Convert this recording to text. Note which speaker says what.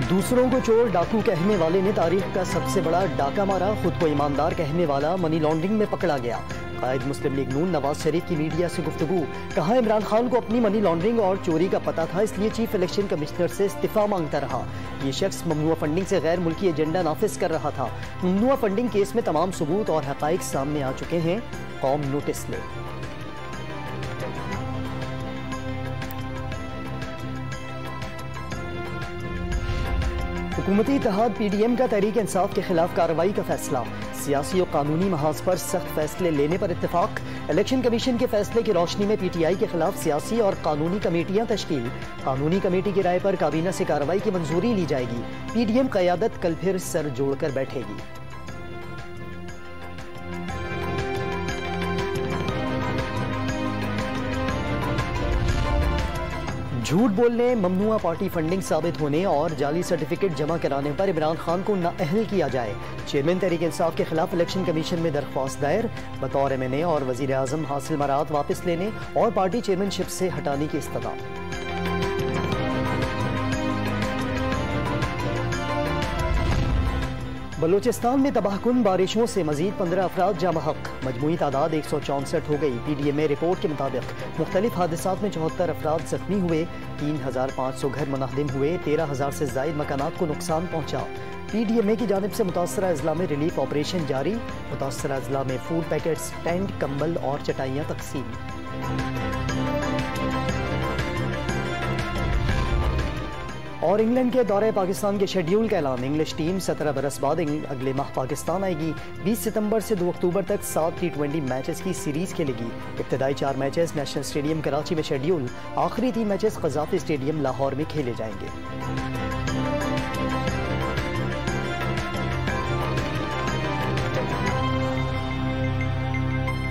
Speaker 1: दूसरों को चोर डाकू कहने वाले ने तारीख का सबसे बड़ा डाका मारा। खुद को ईमानदार कहने वाला मनी लॉन्ड्रिंग में पकड़ा गया। कायद मुस्लिम लीग नून नवाज शरीफ की मीडिया से गुफ्तगू। कहा, इमरान खान को अपनी मनी लॉन्ड्रिंग और चोरी का पता था, इसलिए चीफ इलेक्शन कमिश्नर से इस्तीफा मांगता रहा। ये शख्स ममनुआ फंडिंग से गैर मुल्की एजेंडा नाफिज कर रहा था। ममनुआ फंडिंग केस में तमाम सबूत और हकाइक सामने आ चुके हैं। कौम नोटिस ले। हुकूमती इत्तेहाद PDM का तहरीक इंसाफ के खिलाफ कार्रवाई का फैसला। सियासी और कानूनी महाज पर सख्त फैसले लेने पर इत्तेफाक। इलेक्शन कमीशन के फैसले की रोशनी में PTI के खिलाफ सियासी और कानूनी कमेटियां तश्कील। कानूनी कमेटी की राय पर काबीना से कार्रवाई की मंजूरी ली जाएगी। PDM क़यादत कल फिर सर जोड़कर बैठेगी। झूठ बोलने, ममनुआ पार्टी फंडिंग साबित होने और जाली सर्टिफिकेट जमा कराने पर इमरान खान को नाअहल किया जाए। चेयरमैन तहरीक इंसाफ के खिलाफ इलेक्शन कमीशन में दरख्वास्त दायर। बतौर MNA और वजीर आजम हासिल मराद वापस लेने और पार्टी चेयरमैनशिप से हटाने की इस्तदा। बलूचिस्तान में तबाहकुन बारिशों से मजीद 15 अफराद जाँ बहक। मजमूई तादाद 164 हो गई। PDMA रिपोर्ट के मुताबिक मुख्तलिफ हादसात में 74 अफराद जख्मी हुए। 3500 घर मुनहदिम हुए। 13,000 से जायद मकानात को नुकसान पहुँचा। PDMA की जानिब से मुतासरा अजला में रिलीफ ऑपरेशन जारी। मुतासरा अजला में फूड पैकेट्स, टेंट, कंबल और चटाइयाँ तकसीम। और इंग्लैंड के दौरे पाकिस्तान के शेड्यूल का ऐलान। इंग्लिश टीम 17 बरस बाद अगले माह पाकिस्तान आएगी। 20 सितंबर से 2 अक्टूबर तक 7 T20 मैचेस की सीरीज खेलेगी। इब्तदाई 4 मैचेस नेशनल स्टेडियम कराची में शेड्यूल। आखिरी 3 मैचेस क़ज़ाफ़ी स्टेडियम लाहौर में खेले जाएंगे।